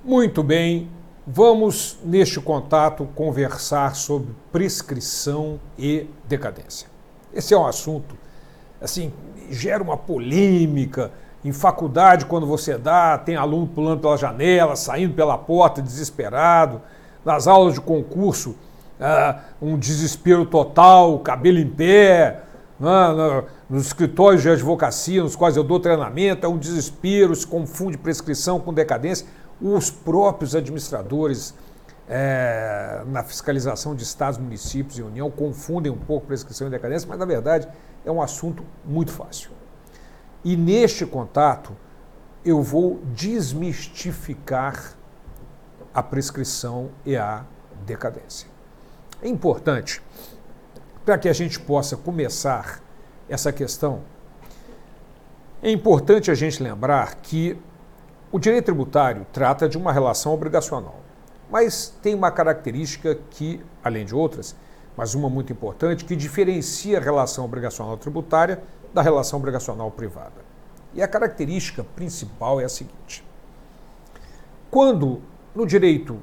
Muito bem, vamos neste contato conversar sobre prescrição e decadência. Esse é um assunto, assim, gera uma polêmica. Em faculdade, quando você tem aluno pulando pela janela, saindo pela porta desesperado. Nas aulas de concurso, um desespero total, cabelo em pé. Nos escritórios de advocacia, nos quais eu dou treinamento, é um desespero, se confunde prescrição com decadência. Os próprios administradores na fiscalização de estados, municípios e União confundem um pouco prescrição e decadência, mas na verdade é um assunto muito fácil. E neste contato eu vou desmistificar a prescrição e a decadência. É importante, para que a gente possa começar essa questão, é importante a gente lembrar que o direito tributário trata de uma relação obrigacional, mas tem uma característica que, além de outras, mas uma muito importante, que diferencia a relação obrigacional tributária da relação obrigacional privada. E a característica principal é a seguinte: quando no direito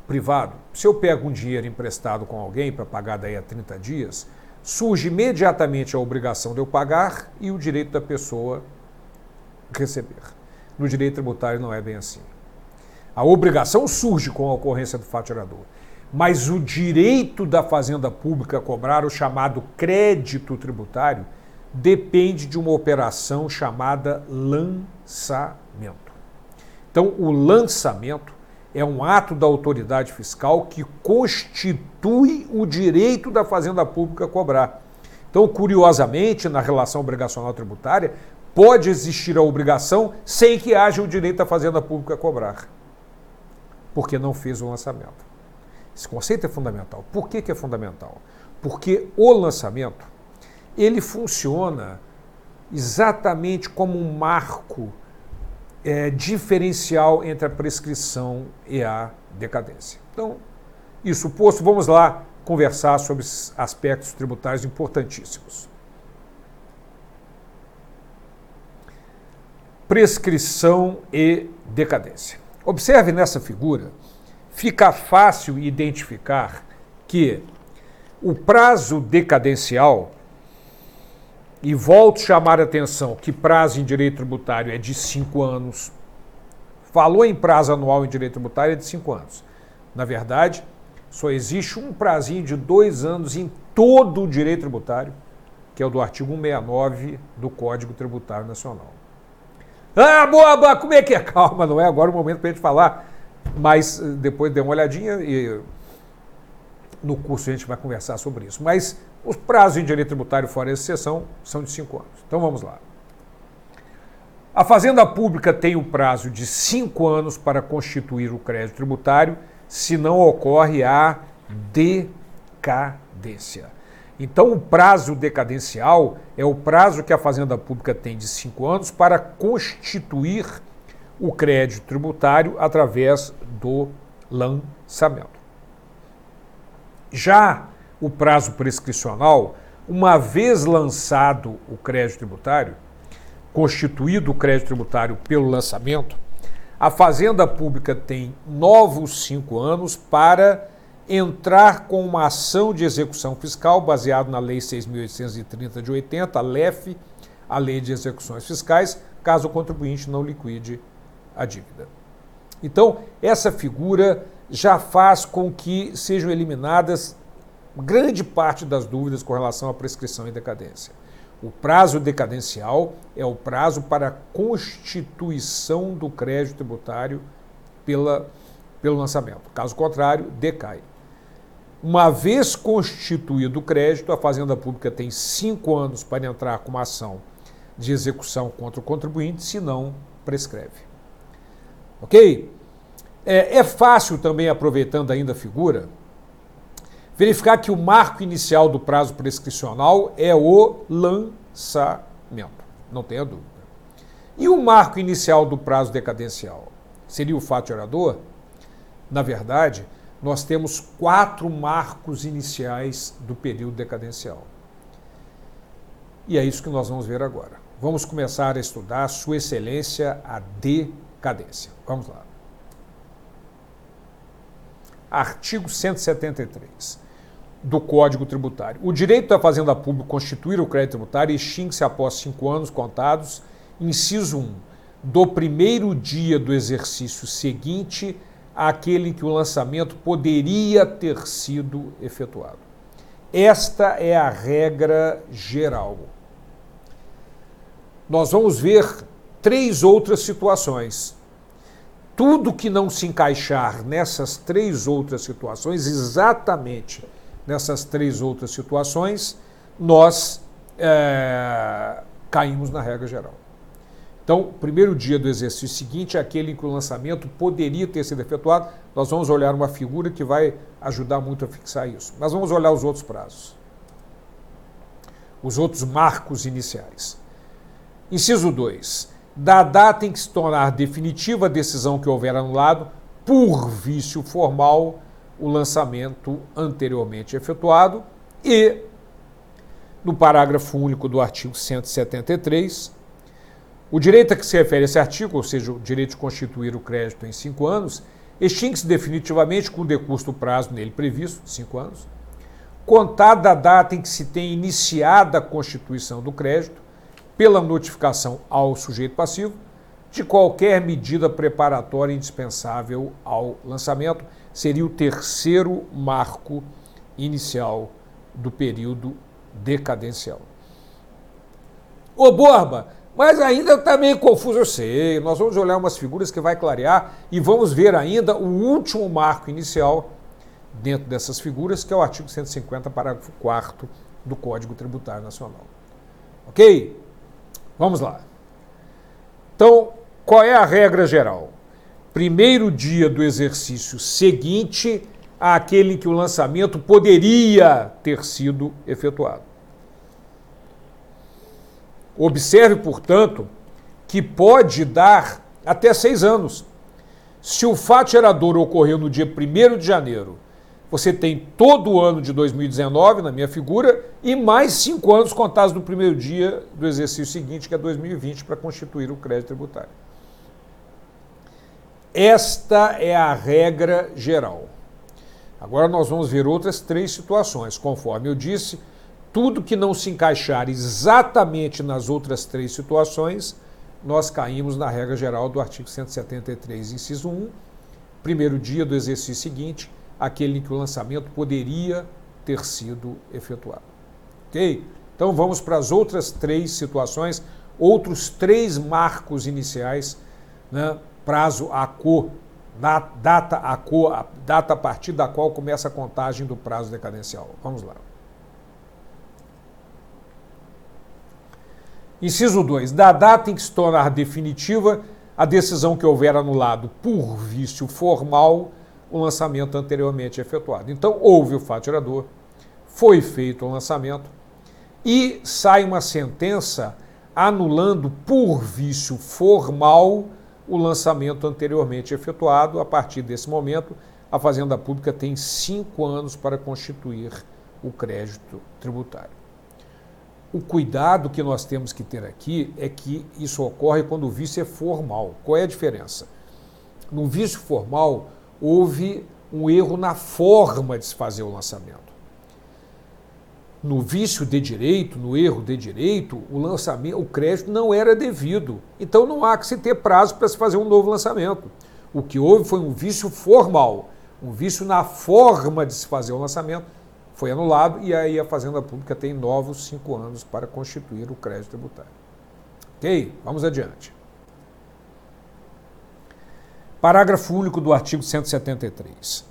privado, se eu pego um dinheiro emprestado com alguém para pagar daí a 30 dias, surge imediatamente a obrigação de eu pagar e o direito da pessoa receber. No direito tributário não é bem assim. A obrigação surge com a ocorrência do fato gerador, mas o direito da Fazenda Pública a cobrar o chamado crédito tributário depende de uma operação chamada lançamento. Então, o lançamento é um ato da autoridade fiscal que constitui o direito da Fazenda Pública a cobrar. Então, curiosamente, na relação obrigacional tributária, pode existir a obrigação sem que haja o direito da Fazenda Pública a cobrar, porque não fez o lançamento. Esse conceito é fundamental. Por que é fundamental? Porque o lançamento, ele funciona exatamente como um marco diferencial entre a prescrição e a decadência. Então, isso posto, vamos lá conversar sobre aspectos tributários importantíssimos. Prescrição e decadência. Observe nessa figura, fica fácil identificar que o prazo decadencial, e volto a chamar a atenção que prazo em direito tributário é de 5 anos, falou em prazo anual em direito tributário é de 5 anos. Na verdade, só existe um prazinho de 2 anos em todo o direito tributário, que é o do artigo 169 do Código Tributário Nacional. Boa, como é que é? Calma, não é agora o momento para a gente falar, mas depois dê uma olhadinha e no curso a gente vai conversar sobre isso. Mas os prazos em direito tributário fora essa exceção são de 5 anos. Então vamos lá. A Fazenda Pública tem o prazo de 5 anos para constituir o crédito tributário, se não ocorre a decadência. Então, o prazo decadencial é o prazo que a Fazenda Pública tem de 5 anos para constituir o crédito tributário através do lançamento. Já o prazo prescricional, uma vez lançado o crédito tributário, constituído o crédito tributário pelo lançamento, a Fazenda Pública tem novos 5 anos para entrar com uma ação de execução fiscal baseado na Lei 6.830 de 80, a LEF, a Lei de Execuções Fiscais, caso o contribuinte não liquide a dívida. Então, essa figura já faz com que sejam eliminadas grande parte das dúvidas com relação à prescrição e decadência. O prazo decadencial é o prazo para a constituição do crédito tributário pelo lançamento. Caso contrário, decai. Uma vez constituído o crédito, a Fazenda Pública tem 5 anos para entrar com uma ação de execução contra o contribuinte, se não prescreve. Ok? É fácil também, aproveitando ainda a figura, verificar que o marco inicial do prazo prescricional é o lançamento. Não tenha dúvida. E o marco inicial do prazo decadencial? Seria o fato gerador? Na verdade, nós temos 4 marcos iniciais do período decadencial. E é isso que nós vamos ver agora. Vamos começar a estudar Sua Excelência, a decadência. Vamos lá. artigo 173 do Código Tributário. O direito da Fazenda Pública constituir o crédito tributário extingue-se após 5 anos contados, inciso 1, do primeiro dia do exercício seguinte àquele em que o lançamento poderia ter sido efetuado. Esta é a regra geral. Nós vamos ver 3 outras situações. Tudo que não se encaixar nessas 3 outras situações, exatamente nessas 3 outras situações, nós caímos na regra geral. Então, primeiro dia do exercício seguinte é aquele em que o lançamento poderia ter sido efetuado. Nós vamos olhar uma figura que vai ajudar muito a fixar isso. Mas vamos olhar os outros prazos. Os outros marcos iniciais. Inciso 2. Da data em que se tornar definitiva a decisão que houver anulado, por vício formal, o lançamento anteriormente efetuado. E, no parágrafo único do artigo 173, o direito a que se refere esse artigo, ou seja, o direito de constituir o crédito em 5 anos, extingue-se definitivamente com o decurso do prazo nele previsto, 5 anos, contada a data em que se tem iniciada a constituição do crédito, pela notificação ao sujeito passivo de qualquer medida preparatória indispensável ao lançamento. Seria o terceiro marco inicial do período decadencial. Ô Borba, mas ainda está meio confuso, eu sei. Nós vamos olhar umas figuras que vai clarear e vamos ver ainda o último marco inicial dentro dessas figuras, que é o artigo 150, parágrafo 4º do Código Tributário Nacional. Ok? Vamos lá. Então, qual é a regra geral? Primeiro dia do exercício seguinte àquele em que o lançamento poderia ter sido efetuado. Observe, portanto, que pode dar até 6 anos. Se o fato gerador ocorreu no dia 1º de janeiro, você tem todo o ano de 2019, na minha figura, e mais 5 anos contados no primeiro dia do exercício seguinte, que é 2020, para constituir o crédito tributário. Esta é a regra geral. Agora nós vamos ver outras 3 situações. Conforme eu disse, tudo que não se encaixar exatamente nas outras 3 situações, nós caímos na regra geral do artigo 173, inciso 1, primeiro dia do exercício seguinte, aquele em que o lançamento poderia ter sido efetuado. Ok? Então vamos para as outras 3 situações, outros 3 marcos iniciais, né? Prazo ACO, data ACO, a data a partir da qual começa a contagem do prazo decadencial. Vamos lá. Inciso 2. Da data em que se tornar definitiva a decisão que houver anulado por vício formal o lançamento anteriormente efetuado. Então, houve o fato gerador, foi feito o lançamento e sai uma sentença anulando por vício formal o lançamento anteriormente efetuado. A partir desse momento, a Fazenda Pública tem 5 anos para constituir o crédito tributário. O cuidado que nós temos que ter aqui é que isso ocorre quando o vício é formal. Qual é a diferença? No vício formal, houve um erro na forma de se fazer o lançamento. No vício de direito, no erro de direito, o lançamento, o crédito não era devido. Então não há que se ter prazo para se fazer um novo lançamento. O que houve foi um vício formal, um vício na forma de se fazer o lançamento, foi anulado e aí a Fazenda Pública tem novos 5 anos para constituir o crédito tributário. Ok? Vamos adiante. Parágrafo único do artigo 173.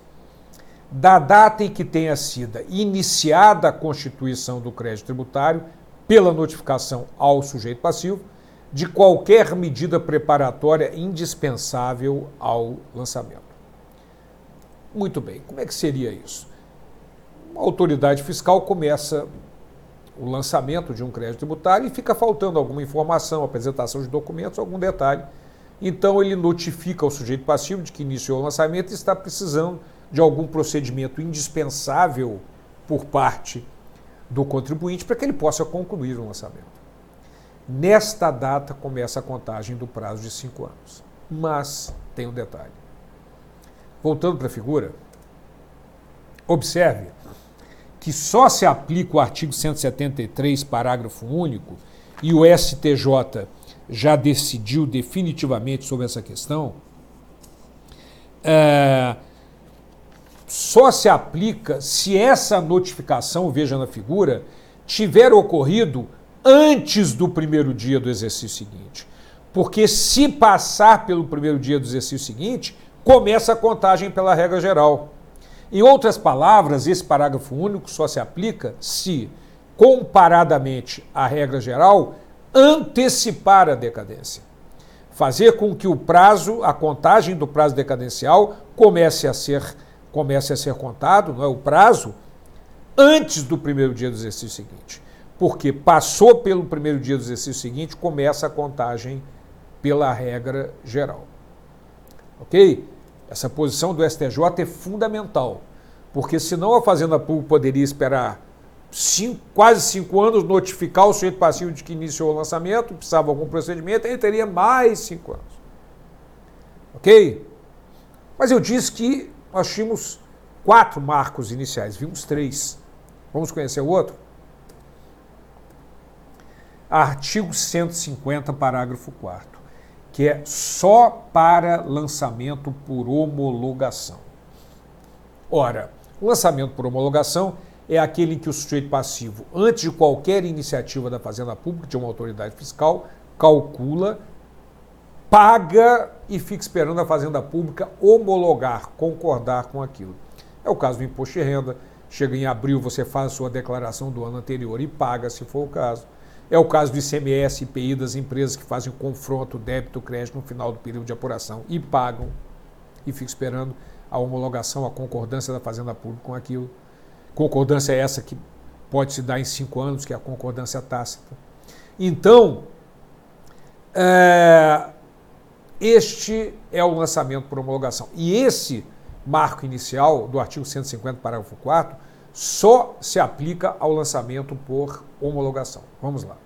Da data em que tenha sido iniciada a constituição do crédito tributário, pela notificação ao sujeito passivo, de qualquer medida preparatória indispensável ao lançamento. Muito bem, como é que seria isso? A autoridade fiscal começa o lançamento de um crédito tributário e fica faltando alguma informação, apresentação de documentos, algum detalhe. Então ele notifica o sujeito passivo de que iniciou o lançamento e está precisando de algum procedimento indispensável por parte do contribuinte para que ele possa concluir o lançamento. Nesta data começa a contagem do prazo de 5 anos. Mas tem um detalhe. Voltando para a figura, Observe que só se aplica o artigo 173, parágrafo único, e o STJ já decidiu definitivamente sobre essa questão, só se aplica se essa notificação, veja na figura, tiver ocorrido antes do primeiro dia do exercício seguinte. Porque se passar pelo primeiro dia do exercício seguinte, começa a contagem pela regra geral. Em outras palavras, esse parágrafo único só se aplica se, comparadamente à regra geral, antecipar a decadência. Fazer com que o prazo, a contagem do prazo decadencial comece a ser contado, não é, o prazo, antes do primeiro dia do exercício seguinte. Porque passou pelo primeiro dia do exercício seguinte, começa a contagem pela regra geral. Ok? Essa posição do STJ é fundamental, porque senão a Fazenda Pública poderia esperar quase 5 anos, notificar o sujeito passivo de que iniciou o lançamento, precisava de algum procedimento, ele teria mais 5 anos. Ok? Mas eu disse que nós tínhamos 4 marcos iniciais, vimos 3. Vamos conhecer o outro? Artigo 150, parágrafo 4º, que é só para lançamento por homologação. Ora, o lançamento por homologação é aquele em que o sujeito passivo, antes de qualquer iniciativa da Fazenda Pública, de uma autoridade fiscal, calcula, paga e fica esperando a Fazenda Pública homologar, concordar com aquilo. É o caso do imposto de renda. Chega em abril, você faz a sua declaração do ano anterior e paga, se for o caso. É o caso do ICMS e IPI das empresas que fazem o confronto débito-crédito no final do período de apuração e pagam e ficam esperando a homologação, a concordância da Fazenda Pública com aquilo. Concordância é essa que pode se dar em 5 anos, que é a concordância tácita. Então, este é o lançamento por homologação. E esse marco inicial do artigo 150, parágrafo 4º, só se aplica ao lançamento por homologação. Vamos lá.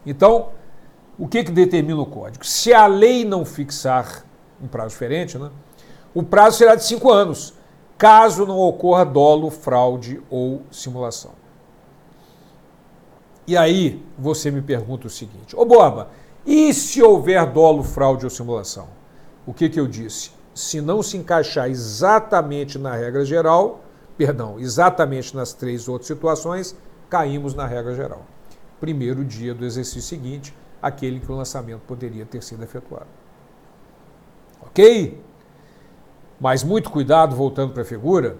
Então, o que determina o Código? Se a lei não fixar um prazo diferente, né, o prazo será de 5 anos, caso não ocorra dolo, fraude ou simulação. E aí você me pergunta o seguinte: ô Borba, e se houver dolo, fraude ou simulação? O que eu disse? Se não se encaixar exatamente na regra geral, exatamente nas 3 outras situações, caímos na regra geral. Primeiro dia do exercício seguinte, aquele que o lançamento poderia ter sido efetuado. Ok? Mas muito cuidado, voltando para a figura,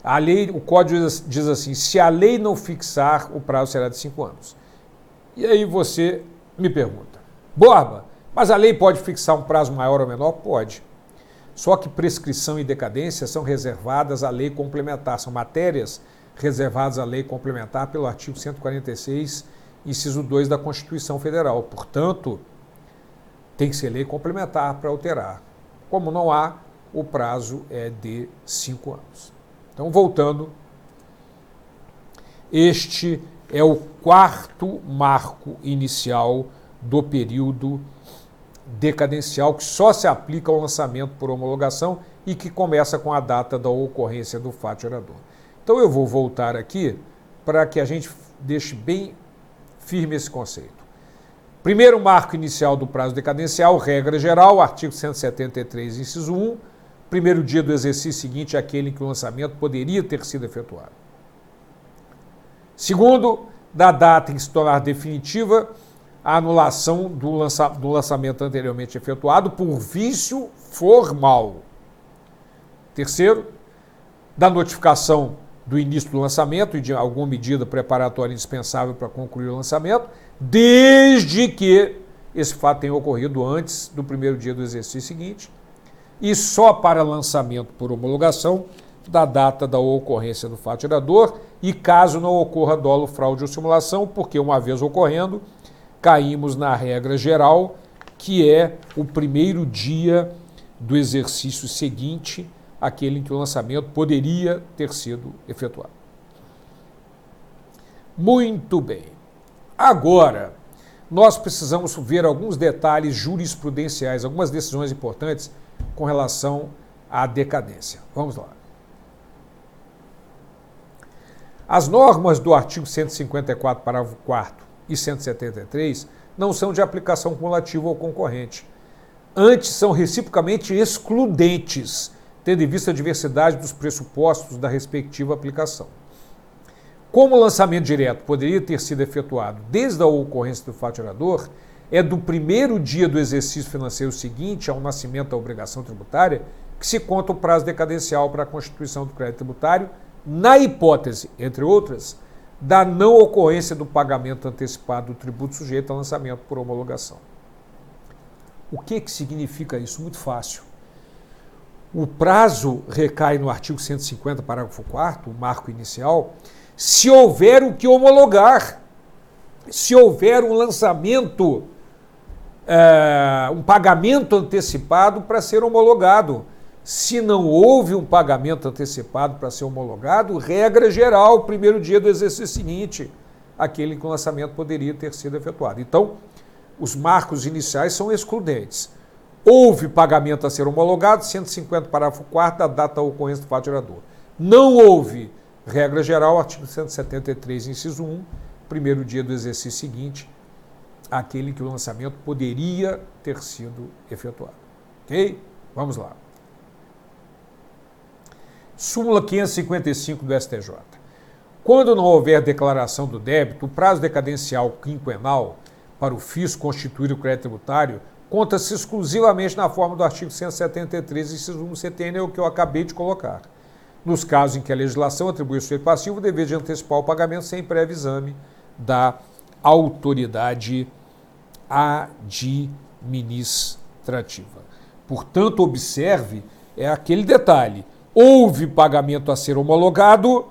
a lei, o Código diz assim: se a lei não fixar, o prazo será de 5 anos. E aí você me pergunta: Borba, mas a lei pode fixar um prazo maior ou menor? Pode. Só que prescrição e decadência são reservadas à lei complementar, são matérias reservadas à lei complementar pelo artigo 146, inciso 2 da Constituição Federal. Portanto, tem que ser lei complementar para alterar. Como não há, o prazo é de 5 anos. Então, voltando, este é o 4º marco inicial do período decadencial, que só se aplica ao lançamento por homologação e que começa com a data da ocorrência do fato gerador. Então eu vou voltar aqui para que a gente deixe bem firme esse conceito. Primeiro marco inicial do prazo decadencial, regra geral, artigo 173, inciso 1, primeiro dia do exercício seguinte é aquele em que o lançamento poderia ter sido efetuado. Segundo, da data em que se tornar definitiva a anulação do lançamento anteriormente efetuado por vício formal. Terceiro, da notificação do início do lançamento e de alguma medida preparatória indispensável para concluir o lançamento, desde que esse fato tenha ocorrido antes do primeiro dia do exercício seguinte, e só para lançamento por homologação da data da ocorrência do fato gerador e caso não ocorra dolo, fraude ou simulação, porque uma vez ocorrendo, caímos na regra geral, que é o primeiro dia do exercício seguinte, aquele em que o lançamento poderia ter sido efetuado. Muito bem. Agora, nós precisamos ver alguns detalhes jurisprudenciais, algumas decisões importantes com relação à decadência. Vamos lá. As normas do artigo 154, parágrafo 4º e 173 não são de aplicação cumulativa ou concorrente. Antes, são reciprocamente excludentes, tendo em vista a diversidade dos pressupostos da respectiva aplicação. Como o lançamento direto poderia ter sido efetuado desde a ocorrência do fato gerador, é do primeiro dia do exercício financeiro seguinte ao nascimento da obrigação tributária que se conta o prazo decadencial para a constituição do crédito tributário, na hipótese, entre outras, da não ocorrência do pagamento antecipado do tributo sujeito ao lançamento por homologação. O que significa isso? Muito fácil. O prazo recai no artigo 150, parágrafo 4º, o marco inicial, se houver o que homologar, se houver um lançamento, um pagamento antecipado para ser homologado. Se não houve um pagamento antecipado para ser homologado, regra geral, primeiro dia do exercício seguinte, aquele que o lançamento poderia ter sido efetuado. Então, os marcos iniciais são excludentes. Houve pagamento a ser homologado, 150, parágrafo 4º, da data da ocorrência do fato gerador. Não houve, regra geral, artigo 173, inciso 1, primeiro dia do exercício seguinte, aquele que o lançamento poderia ter sido efetuado. Ok? Vamos lá. Súmula 555 do STJ. Quando não houver declaração do débito, o prazo decadencial quinquenal para o fisco constituir o crédito tributário conta-se exclusivamente na forma do artigo 173, inciso 1 CTN, é o que eu acabei de colocar. Nos casos em que a legislação atribui ao sujeito passivo o dever de antecipar o pagamento sem prévio exame da autoridade administrativa. Portanto, observe, é aquele detalhe. Houve pagamento a ser homologado,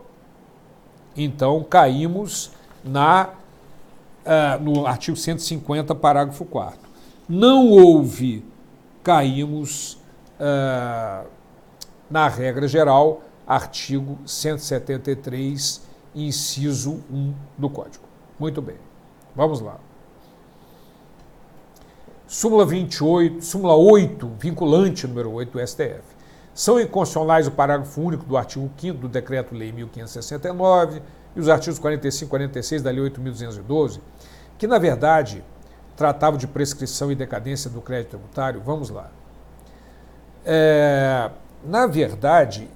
então caímos no artigo 150, parágrafo 4º. Não houve, caímos na regra geral, artigo 173, inciso 1 do Código. Muito bem, vamos lá. Súmula 28, súmula 8, vinculante número 8 do STF. São inconstitucionais o parágrafo único do artigo 5º do Decreto-Lei 1569 e os artigos 45 e 46 da Lei 8.212, que, na verdade, tratavam de prescrição e decadência do crédito tributário. Vamos lá. Na verdade,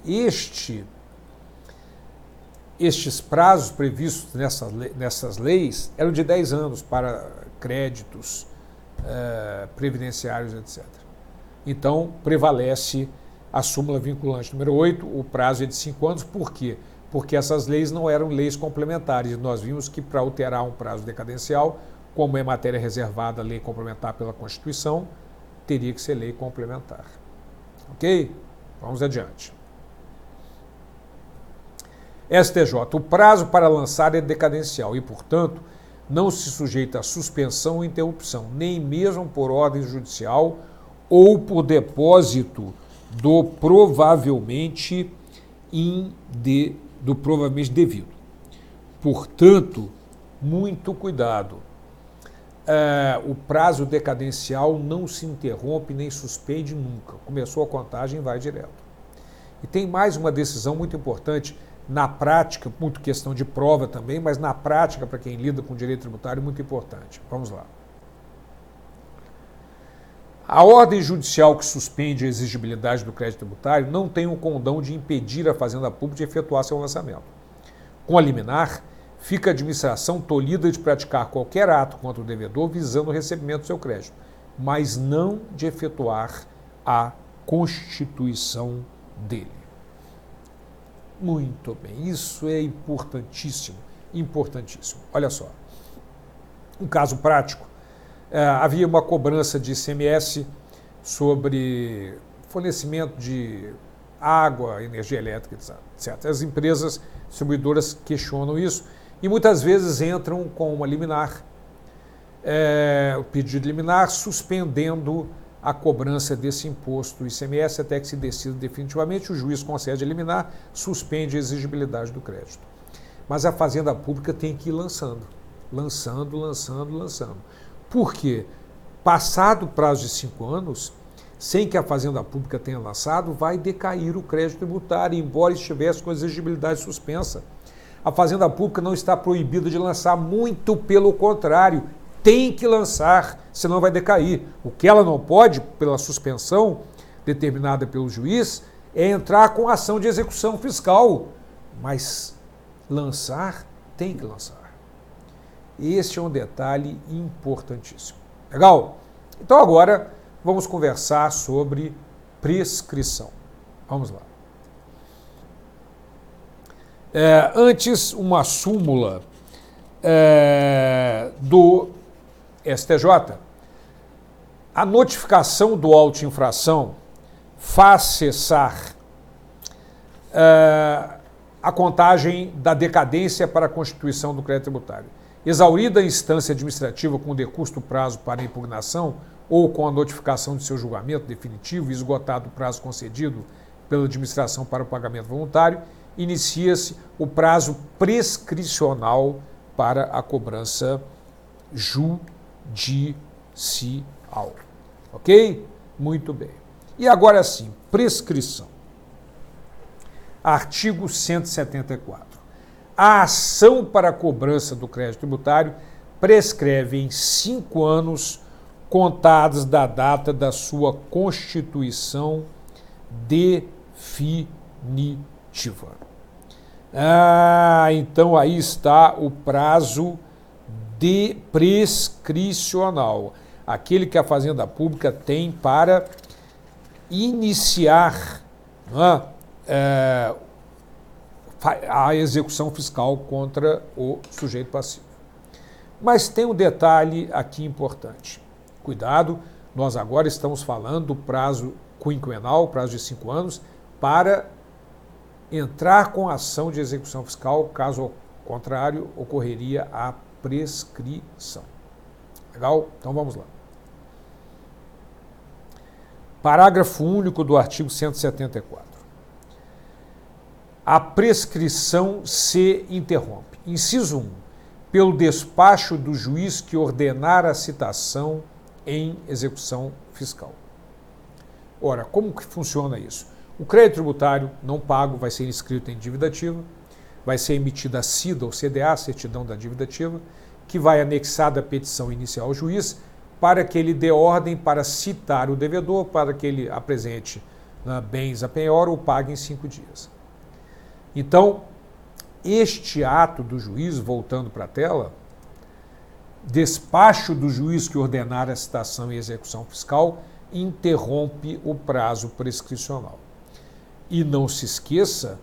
estes prazos previstos nessas leis eram de 10 anos para créditos previdenciários, etc. Então, prevalece a súmula vinculante número 8, o prazo é de 5 anos. Por quê? Porque essas leis não eram leis complementares. Nós vimos que para alterar um prazo decadencial, como é matéria reservada à lei complementar pela Constituição, teria que ser lei complementar. Ok? Vamos adiante. STJ. O prazo para lançar é decadencial e, portanto, não se sujeita a suspensão ou interrupção, nem mesmo por ordem judicial ou por depósito do provavelmente devido. Portanto, muito cuidado. O prazo decadencial não se interrompe nem suspende nunca. Começou a contagem, vai direto. E tem mais uma decisão muito importante na prática, muito questão de prova também, mas na prática, para quem lida com direito tributário, muito importante. Vamos lá. A ordem judicial que suspende a exigibilidade do crédito tributário não tem o condão de impedir a Fazenda Pública de efetuar seu lançamento. Com a liminar, fica a administração tolhida de praticar qualquer ato contra o devedor visando o recebimento do seu crédito, mas não de efetuar a constituição dele. Muito bem, isso é importantíssimo, importantíssimo. Olha só, um caso prático. Havia uma cobrança de ICMS sobre fornecimento de água, energia elétrica, etc. As empresas distribuidoras questionam isso e muitas vezes entram com uma liminar, o pedido de liminar, suspendendo a cobrança desse imposto ICMS até que se decida definitivamente, o juiz concede a liminar, suspende a exigibilidade do crédito. Mas a Fazenda Pública tem que ir lançando. Por quê? Passado o prazo de 5 anos, sem que a Fazenda Pública tenha lançado, vai decair o crédito tributário, embora estivesse com a exigibilidade suspensa. A Fazenda Pública não está proibida de lançar, muito pelo contrário, tem que lançar, senão vai decair. O que ela não pode, pela suspensão determinada pelo juiz, é entrar com ação de execução fiscal, mas lançar, tem que lançar. Este é um detalhe importantíssimo. Legal? Então agora vamos conversar sobre prescrição. Vamos lá. Antes, uma súmula do STJ. A notificação do auto de infração faz cessar a contagem da decadência para a constituição do crédito tributário. Exaurida a instância administrativa com decurso do prazo para impugnação ou com a notificação de seu julgamento definitivo e esgotado o prazo concedido pela administração para o pagamento voluntário, inicia-se o prazo prescricional para a cobrança judicial. Ok? Muito bem. E agora sim, prescrição. Artigo 174. A ação para a cobrança do crédito tributário prescreve em 5 anos contados da data da sua constituição definitiva. Então aí está o prazo de prescricional, aquele que a Fazenda Pública tem para iniciar a execução fiscal contra o sujeito passivo. Mas tem um detalhe aqui importante. Cuidado, nós agora estamos falando do prazo quinquenal, prazo de 5 anos, para entrar com a ação de execução fiscal, caso contrário, ocorreria a prescrição. Legal? Então vamos lá. Parágrafo único do artigo 174. A prescrição se interrompe. Inciso 1. Pelo despacho do juiz que ordenar a citação em execução fiscal. Ora, como que funciona isso? O crédito tributário não pago vai ser inscrito em dívida ativa, vai ser emitida a CIDA ou CDA, certidão da dívida ativa, que vai anexada à petição inicial ao juiz para que ele dê ordem para citar o devedor, para que ele apresente bens a penhora ou pague em 5 dias. Então, este ato do juiz, voltando para a tela, despacho do juiz que ordenar a citação e execução fiscal, interrompe o prazo prescricional. E não se esqueça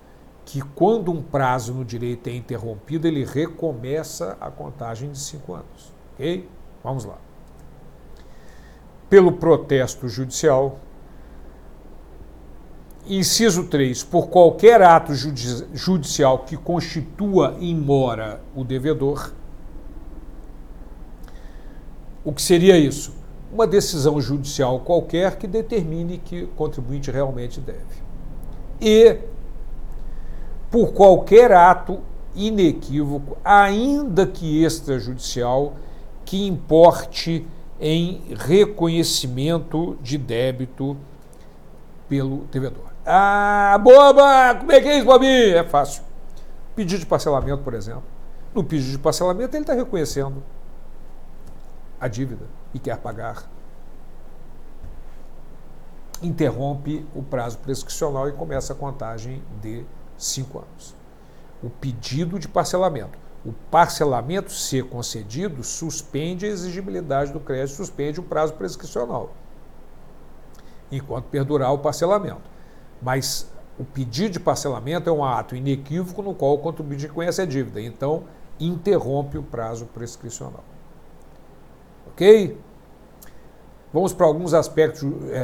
que quando um prazo no direito é interrompido, ele recomeça a contagem de 5 anos. Ok? Vamos lá. Pelo protesto judicial. Inciso 3. Por qualquer ato judicial que constitua em mora o devedor. O que seria isso? Uma decisão judicial qualquer que determine que o contribuinte realmente deve. E por qualquer ato inequívoco, ainda que extrajudicial, que importe em reconhecimento de débito pelo devedor. Boba! Como é que é isso, Bobinho? É fácil. Pedido de parcelamento, por exemplo. No pedido de parcelamento, ele está reconhecendo a dívida e quer pagar. Interrompe o prazo prescricional e começa a contagem de 5 anos. O pedido de parcelamento. O parcelamento ser concedido suspende a exigibilidade do crédito, suspende o prazo prescricional, enquanto perdurar o parcelamento. Mas o pedido de parcelamento é um ato inequívoco no qual o contribuinte reconhece a dívida, então interrompe o prazo prescricional. Ok? Vamos para alguns aspectos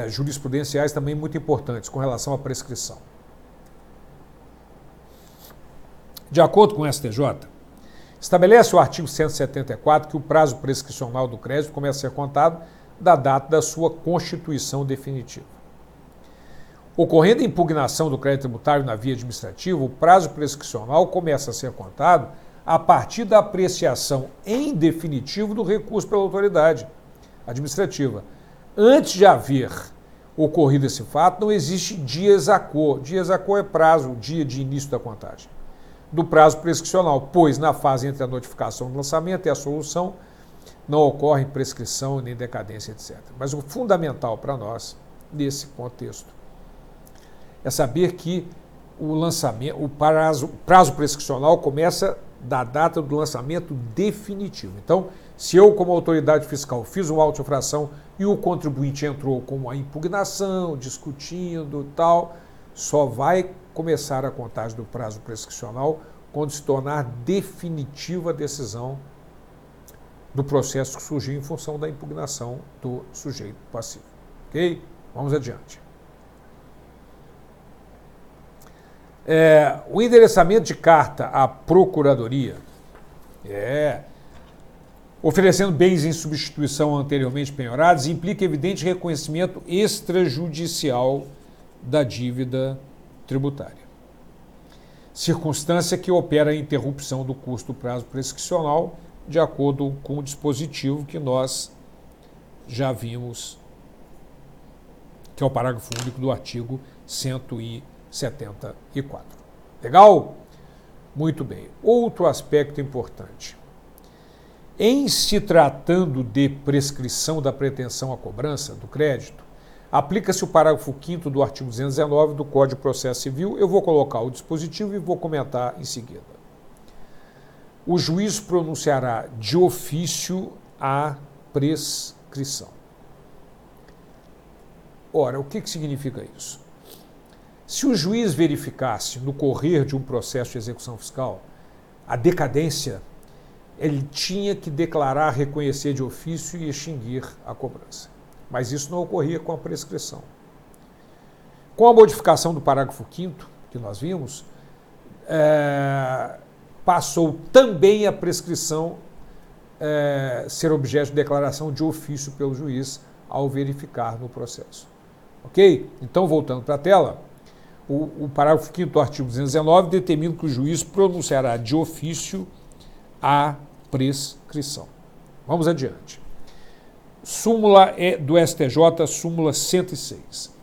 jurisprudenciais também muito importantes com relação à prescrição. De acordo com o STJ, estabelece o artigo 174 que o prazo prescricional do crédito começa a ser contado da data da sua constituição definitiva. Ocorrendo a impugnação do crédito tributário na via administrativa, o prazo prescricional começa a ser contado a partir da apreciação em definitivo do recurso pela autoridade administrativa. Antes de haver ocorrido esse fato, não existe dies a quo. Dies a quo é prazo, dia de início da contagem. do prazo prescricional, pois na fase entre a notificação do lançamento e a solução não ocorre prescrição nem decadência, etc. Mas o fundamental para nós, nesse contexto, é saber que o prazo prescricional começa da data do lançamento definitivo. Então, se eu, como autoridade fiscal, fiz uma auto-infração e o contribuinte entrou com uma impugnação, discutindo tal, só vai começar a contagem do prazo prescricional quando se tornar definitiva a decisão do processo que surgiu em função da impugnação do sujeito passivo. Ok? Vamos adiante. O endereçamento de carta à Procuradoria, oferecendo bens em substituição anteriormente penhorados, implica evidente reconhecimento extrajudicial da dívida tributária. Circunstância que opera a interrupção do curso do prazo prescricional, de acordo com o dispositivo que nós já vimos, que é o parágrafo único do artigo 174. Legal? Muito bem. Outro aspecto importante. Em se tratando de prescrição da pretensão à cobrança do crédito, aplica-se o parágrafo 5º do artigo 219 do Código de Processo Civil. Eu vou colocar o dispositivo e vou comentar em seguida. O juiz pronunciará de ofício a prescrição. Ora, o que significa isso? Se o juiz verificasse, no correr de um processo de execução fiscal, a decadência, ele tinha que declarar, reconhecer de ofício e extinguir a cobrança. Mas isso não ocorria com a prescrição. Com a modificação do parágrafo 5º, que nós vimos, passou também a prescrição ser objeto de declaração de ofício pelo juiz ao verificar no processo. Ok? Então, voltando para a tela, o parágrafo 5º do artigo 219 determina que o juiz pronunciará de ofício a prescrição. Vamos adiante. Súmula do STJ, súmula 106.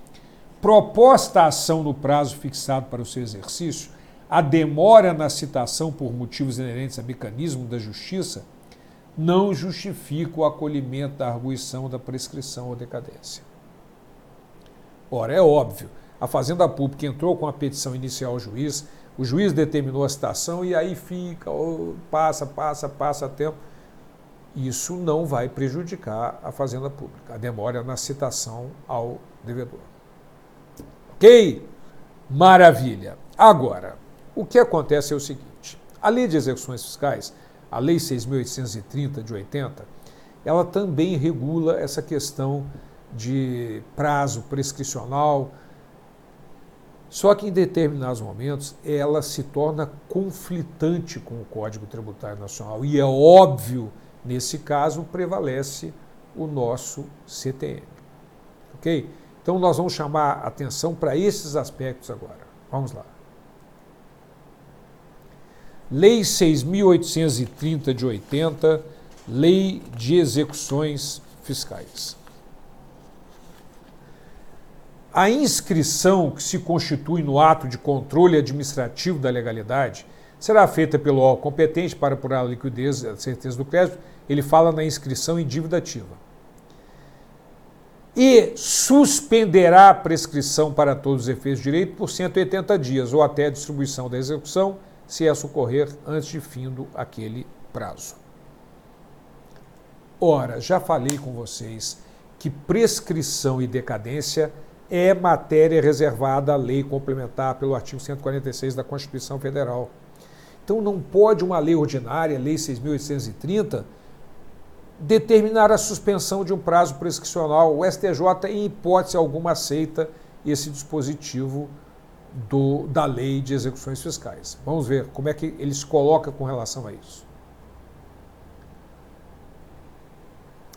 Proposta a ação no prazo fixado para o seu exercício, a demora na citação por motivos inerentes a mecanismo da justiça não justifica o acolhimento da arguição da prescrição ou decadência. Ora, é óbvio, a Fazenda Pública entrou com a petição inicial ao juiz, o juiz determinou a citação e aí fica, passa tempo. Isso não vai prejudicar a Fazenda Pública, a demora na citação ao devedor. Ok? Maravilha. Agora, o que acontece é o seguinte, a Lei de Execuções Fiscais, a Lei 6.830 de 80, ela também regula essa questão de prazo prescricional, só que em determinados momentos ela se torna conflitante com o Código Tributário Nacional e é óbvio, nesse caso, prevalece o nosso CTN. Ok? Então nós vamos chamar a atenção para esses aspectos agora. Vamos lá. Lei 6.830 de 80, Lei de Execuções Fiscais. A inscrição que se constitui no ato de controle administrativo da legalidade será feita pelo órgão competente para apurar a liquidez e a certeza do crédito. Ele fala na inscrição em dívida ativa. E suspenderá a prescrição para todos os efeitos de direito por 180 dias ou até a distribuição da execução, se essa ocorrer antes de findo aquele prazo. Ora, já falei com vocês que prescrição e decadência é matéria reservada à lei complementar pelo artigo 146 da Constituição Federal. Então não pode uma lei ordinária, Lei 6.830, determinar a suspensão de um prazo prescricional. O STJ, em hipótese alguma, aceita esse dispositivo da Lei de Execuções Fiscais. Vamos ver como é que ele se coloca com relação a isso.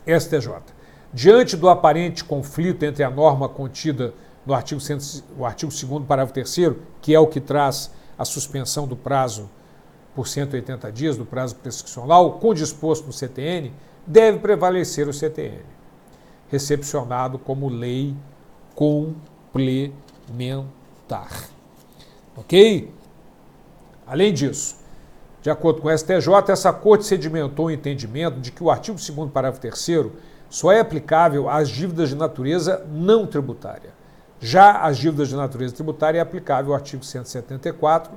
STJ. Diante do aparente conflito entre a norma contida no artigo 2º, parágrafo 3º, que é o que traz a suspensão do prazo por 180 dias, do prazo prescricional, com o disposto no CTN, deve prevalecer o CTN, recepcionado como lei complementar. Ok? Além disso, de acordo com o STJ, essa Corte sedimentou o entendimento de que o artigo 2º, parágrafo 3º, só é aplicável às dívidas de natureza não tributária. Já as dívidas de natureza tributária é aplicável ao artigo 174,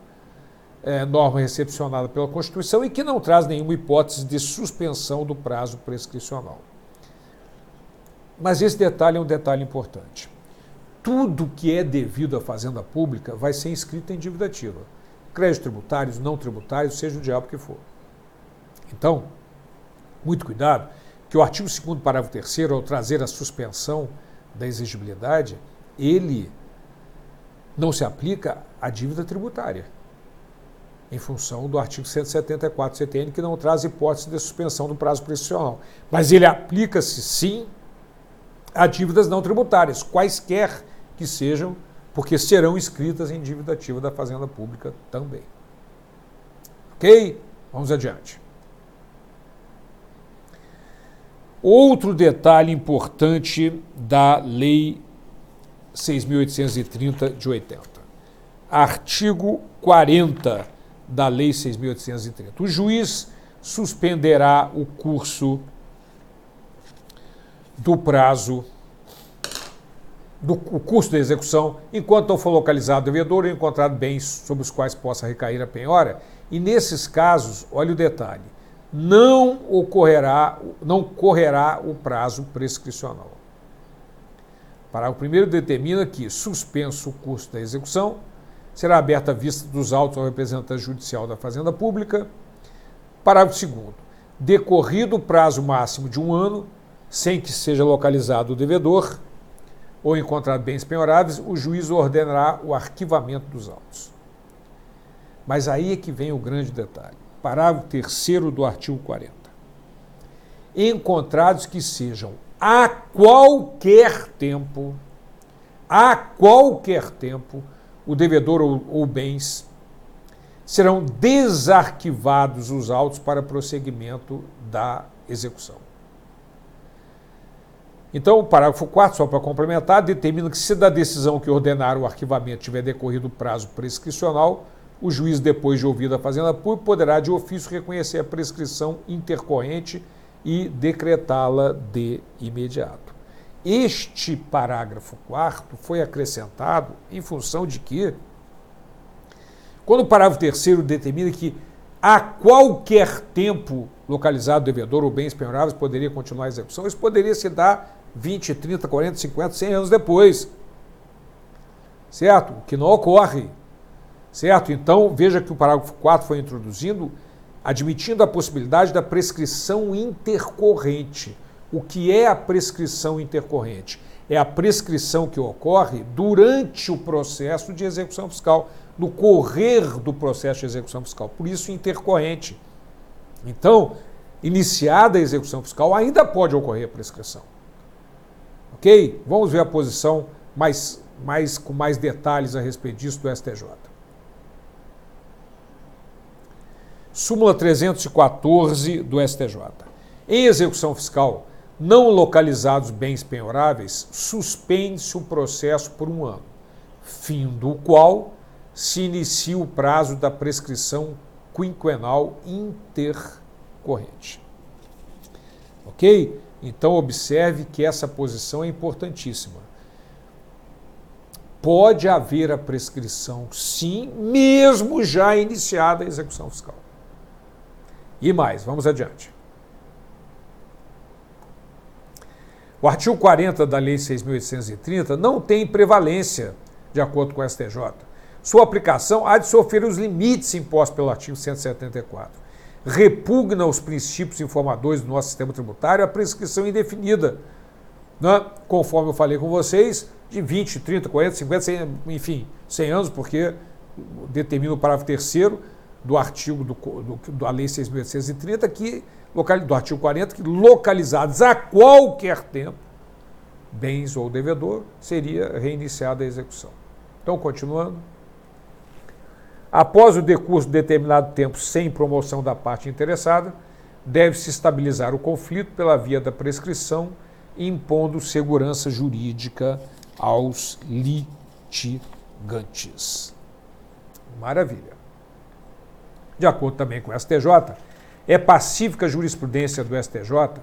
norma recepcionada pela Constituição e que não traz nenhuma hipótese de suspensão do prazo prescricional. Mas esse detalhe é um detalhe importante. Tudo que é devido à fazenda pública vai ser inscrito em dívida ativa. Créditos tributários, não tributários, seja o diabo que for. Então, muito cuidado, que o artigo 2º, parágrafo 3º, ao trazer a suspensão da exigibilidade, ele não se aplica à dívida tributária, em função do artigo 174 CTN, que não traz hipótese de suspensão do prazo prescricional. Mas ele aplica-se, sim, a dívidas não tributárias, quaisquer que sejam, porque serão inscritas em dívida ativa da Fazenda Pública também. Ok? Vamos adiante. Outro detalhe importante da Lei 6.830 de 80. Artigo 40 da Lei 6.830. O juiz suspenderá o curso do prazo, o curso da execução, enquanto não for localizado o devedor ou encontrado bens sobre os quais possa recair a penhora. E nesses casos, olha o detalhe, não correrá o prazo prescricional. Parágrafo 1º determina que, suspenso o curso da execução, será aberta a vista dos autos ao representante judicial da Fazenda Pública. Parágrafo 2º. Decorrido o prazo máximo de 1 ano, sem que seja localizado o devedor ou encontrado bens penhoráveis, o juiz ordenará o arquivamento dos autos. Mas aí é que vem o grande detalhe. Parágrafo 3º do artigo 40. Encontrados que sejam a qualquer tempo, o devedor ou bens, serão desarquivados os autos para prosseguimento da execução. Então, o parágrafo 4, só para complementar, determina que se da decisão que ordenar o arquivamento tiver decorrido o prazo prescricional, o juiz, depois de ouvida a Fazenda Pública, poderá de ofício reconhecer a prescrição intercorrente e decretá-la de imediato. Este parágrafo 4º foi acrescentado em função de que, quando o parágrafo 3º determina que a qualquer tempo localizado o devedor ou bens penhoráveis poderia continuar a execução, isso poderia se dar 20, 30, 40, 50, 100 anos depois. Certo? O que não ocorre. Certo? Então, veja que o parágrafo 4 foi introduzido, admitindo a possibilidade da prescrição intercorrente. O que é a prescrição intercorrente? É a prescrição que ocorre durante o processo de execução fiscal, no correr do processo de execução fiscal. Por isso, intercorrente. Então, iniciada a execução fiscal, ainda pode ocorrer a prescrição. Ok? Vamos ver a posição com mais detalhes a respeito disso do STJ. Súmula 314 do STJ. Em execução fiscal, não localizados bens penhoráveis, suspende-se o processo por 1 ano, fim do qual se inicia o prazo da prescrição quinquenal intercorrente. Ok? Então, observe que essa posição é importantíssima. Pode haver a prescrição, sim, mesmo já iniciada a execução fiscal. E mais, vamos adiante. O artigo 40 da Lei 6.830 não tem prevalência, de acordo com o STJ. Sua aplicação há de sofrer os limites impostos pelo artigo 174. Repugna os princípios informadores do nosso sistema tributário a prescrição indefinida, né? Conforme eu falei com vocês, de 20, 30, 40, 50, 100, enfim, 100 anos, porque determina o parágrafo 3º do artigo da Lei 6.830, do artigo 40, que localizados a qualquer tempo, bens ou devedor, seria reiniciada a execução. Então, continuando. Após o decurso de determinado tempo sem promoção da parte interessada, deve-se estabilizar o conflito pela via da prescrição, impondo segurança jurídica aos litigantes. Maravilha. de acordo também com o STJ, é pacífica a jurisprudência do STJ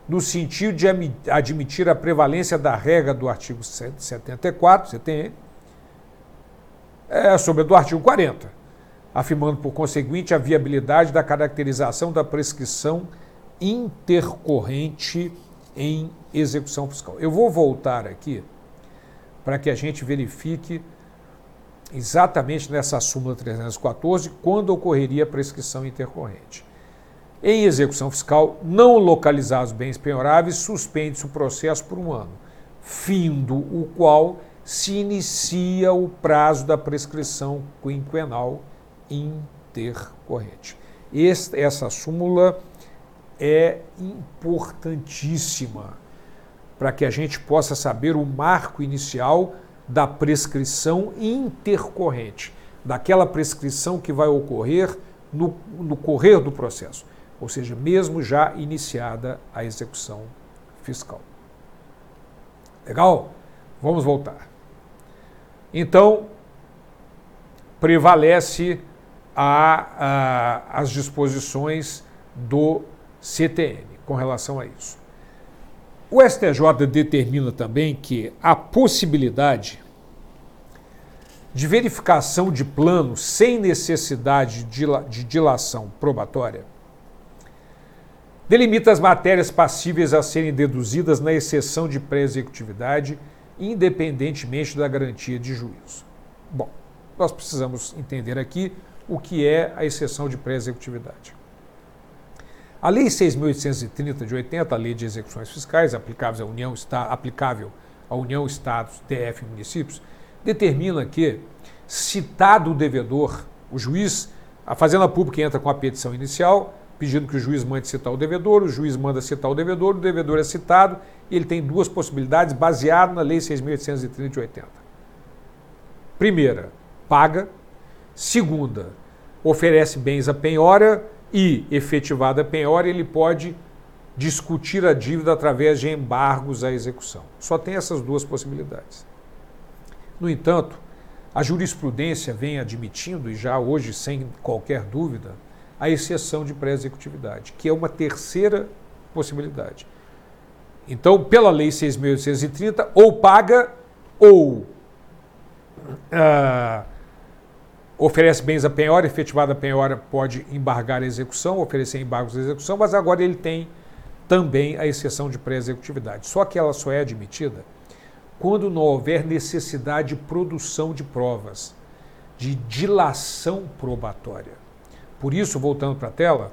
no sentido de admitir a prevalência da regra do artigo 74, CTN, sobre a do artigo 40, afirmando, por conseguinte, a viabilidade da caracterização da prescrição intercorrente em execução fiscal. Eu vou voltar aqui para que a gente verifique exatamente nessa súmula 314 quando ocorreria a prescrição intercorrente. Em execução fiscal, não localizados bens penhoráveis, suspende-se o processo por 1 ano, findo o qual se inicia o prazo da prescrição quinquenal intercorrente. Essa súmula é importantíssima para que a gente possa saber o marco inicial da prescrição intercorrente, daquela prescrição que vai ocorrer no correr do processo, ou seja, mesmo já iniciada a execução fiscal. Legal? Vamos voltar. Então, prevalece as disposições do CTN com relação a isso. O STJ determina também que a possibilidade de verificação de plano sem necessidade de dilação probatória delimita as matérias passíveis a serem deduzidas na exceção de pré-executividade, independentemente da garantia de juízo. Bom, nós precisamos entender aqui o que é a exceção de pré-executividade. A Lei 6.830 de 80, a Lei de Execuções Fiscais, aplicável à União, Estados, DF e municípios, determina que, citado o devedor, o juiz, a Fazenda Pública entra com a petição inicial, pedindo que o juiz mande citar o devedor manda citar o devedor é citado, e ele tem 2 possibilidades baseadas na Lei 6.830 de 80. Primeira, paga. Segunda, oferece bens à penhora e, efetivada a penhora, ele pode discutir a dívida através de embargos à execução. Só tem essas 2 possibilidades. No entanto, a jurisprudência vem admitindo, e já hoje sem qualquer dúvida, a exceção de pré-executividade, que é uma terceira possibilidade. Então, pela Lei 6.830, ou paga ou oferece bens à penhora, efetivada a penhora pode embargar a execução, oferecer embargos à execução, mas agora ele tem também a exceção de pré-executividade. Só que ela só é admitida quando não houver necessidade de produção de provas, de dilação probatória. Por isso, voltando para a tela,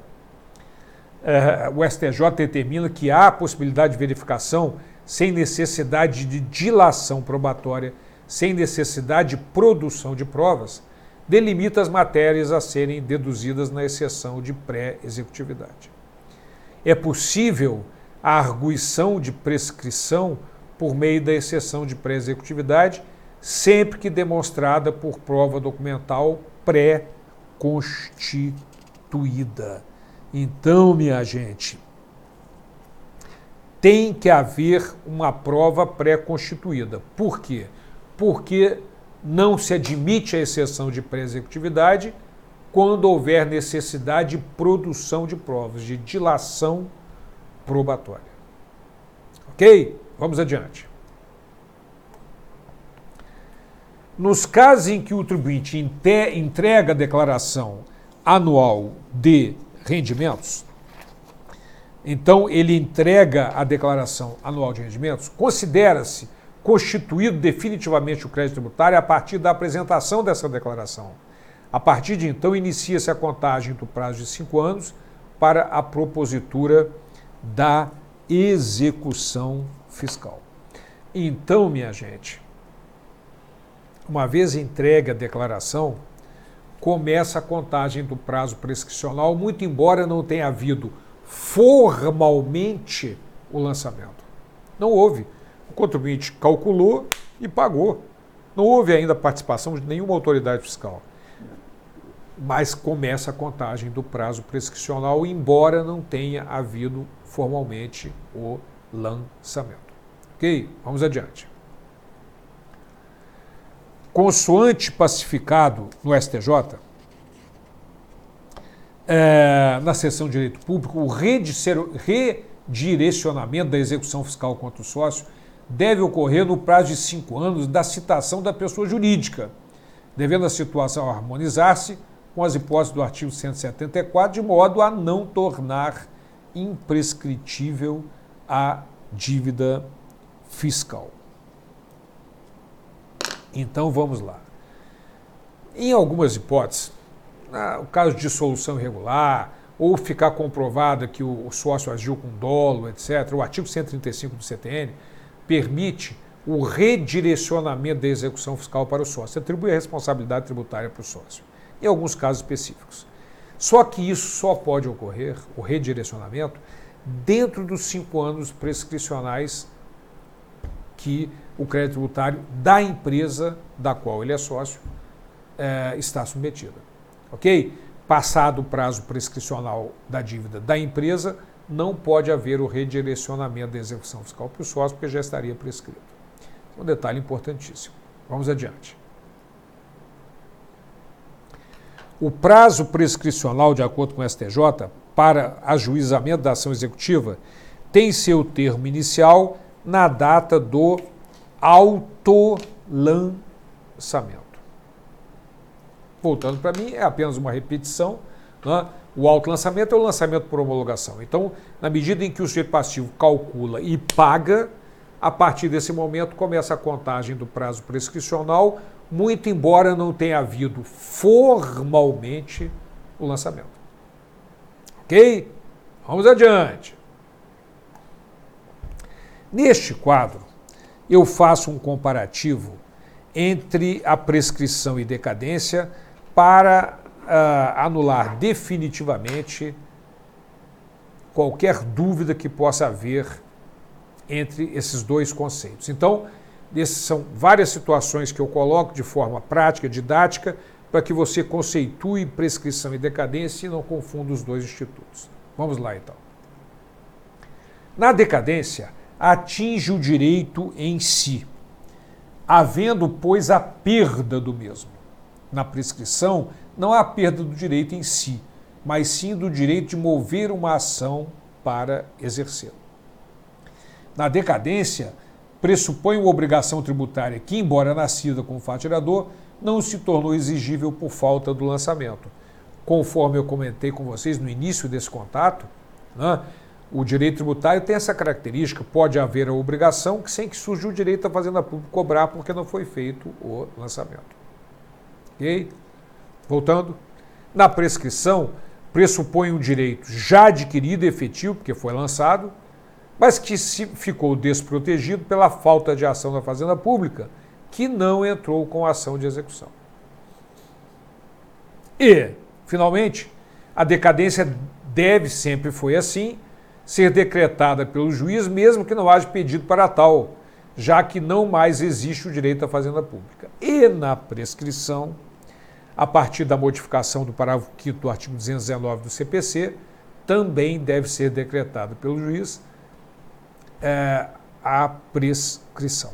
o STJ determina que há a possibilidade de verificação sem necessidade de dilação probatória, sem necessidade de produção de provas, delimita as matérias a serem deduzidas na exceção de pré-executividade. É possível a arguição de prescrição por meio da exceção de pré-executividade, sempre que demonstrada por prova documental pré-constituída. Então, minha gente, tem que haver uma prova pré-constituída. Por quê? Porque não se admite a exceção de pré-executividade quando houver necessidade de produção de provas, de dilação probatória. Ok? Vamos adiante. Nos casos em que o contribuinte entrega a declaração anual de rendimentos, então ele entrega a declaração anual de rendimentos, considera-se constituído definitivamente o crédito tributário a partir da apresentação dessa declaração. A partir de então, inicia-se a contagem do prazo de 5 anos para a propositura da execução fiscal. Então, minha gente, uma vez entregue a declaração, começa a contagem do prazo prescricional, muito embora não tenha havido formalmente o lançamento. Não houve. O contribuinte calculou e pagou. Não houve ainda participação de nenhuma autoridade fiscal. Mas começa a contagem do prazo prescricional, embora não tenha havido formalmente o lançamento. Ok? Vamos adiante. Consoante pacificado no STJ, na seção de direito público, o redirecionamento da execução fiscal contra o sócio deve ocorrer no prazo de 5 anos da citação da pessoa jurídica, devendo a situação harmonizar-se com as hipóteses do artigo 174, de modo a não tornar imprescritível a dívida fiscal. Então vamos lá. Em algumas hipóteses, o caso de dissolução irregular, ou ficar comprovado que o sócio agiu com dolo, etc., o artigo 135 do CTN permite o redirecionamento da execução fiscal para o sócio, atribui a responsabilidade tributária para o sócio, em alguns casos específicos. Só que isso só pode ocorrer, o redirecionamento, dentro dos 5 anos prescricionais que o crédito tributário da empresa da qual ele é sócio está submetida. Ok? Passado o prazo prescricional da dívida da empresa, não pode haver o redirecionamento da execução fiscal para o sócio, porque já estaria prescrito. Um detalhe importantíssimo. Vamos adiante. O prazo prescricional, de acordo com o STJ, para ajuizamento da ação executiva tem seu termo inicial na data do autolançamento. Voltando para mim, é apenas uma repetição, né? O autolançamento é o lançamento por homologação. Então, na medida em que o sujeito passivo calcula e paga, a partir desse momento começa a contagem do prazo prescricional, muito embora não tenha havido formalmente o lançamento. Ok? Vamos adiante. Neste quadro, eu faço um comparativo entre a prescrição e decadência para anular definitivamente qualquer dúvida que possa haver entre esses dois conceitos. Então, essas são várias situações que eu coloco de forma prática, didática, para que você conceitue prescrição e decadência e não confunda os dois institutos. Vamos lá, então. Na decadência, atinge o direito em si, havendo, pois, a perda do mesmo. Na prescrição, não há perda do direito em si, mas sim do direito de mover uma ação para exercê-lo. Na decadência, pressupõe uma obrigação tributária que, embora nascida com o fato gerador, não se tornou exigível por falta do lançamento. Conforme eu comentei com vocês no início desse contato, né, o direito tributário tem essa característica, pode haver a obrigação sem que surja o direito da Fazenda Pública cobrar porque não foi feito o lançamento. Ok? Voltando, na prescrição, pressupõe um direito já adquirido e efetivo, porque foi lançado, mas que ficou desprotegido pela falta de ação da Fazenda Pública, que não entrou com a ação de execução. E, finalmente, a decadência deve, sempre foi assim, ser decretada pelo juiz, mesmo que não haja pedido para tal, já que não mais existe o direito à Fazenda Pública. E na prescrição, a partir da modificação do parágrafo 5º do artigo 219 do CPC, também deve ser decretada pelo juiz a prescrição.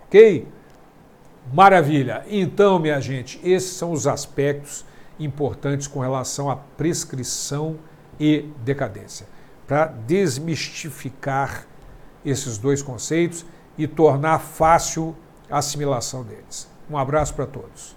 Ok? Maravilha! Então, minha gente, esses são os aspectos importantes com relação à prescrição e decadência, para desmistificar esses dois conceitos e tornar fácil a assimilação deles. Um abraço para todos.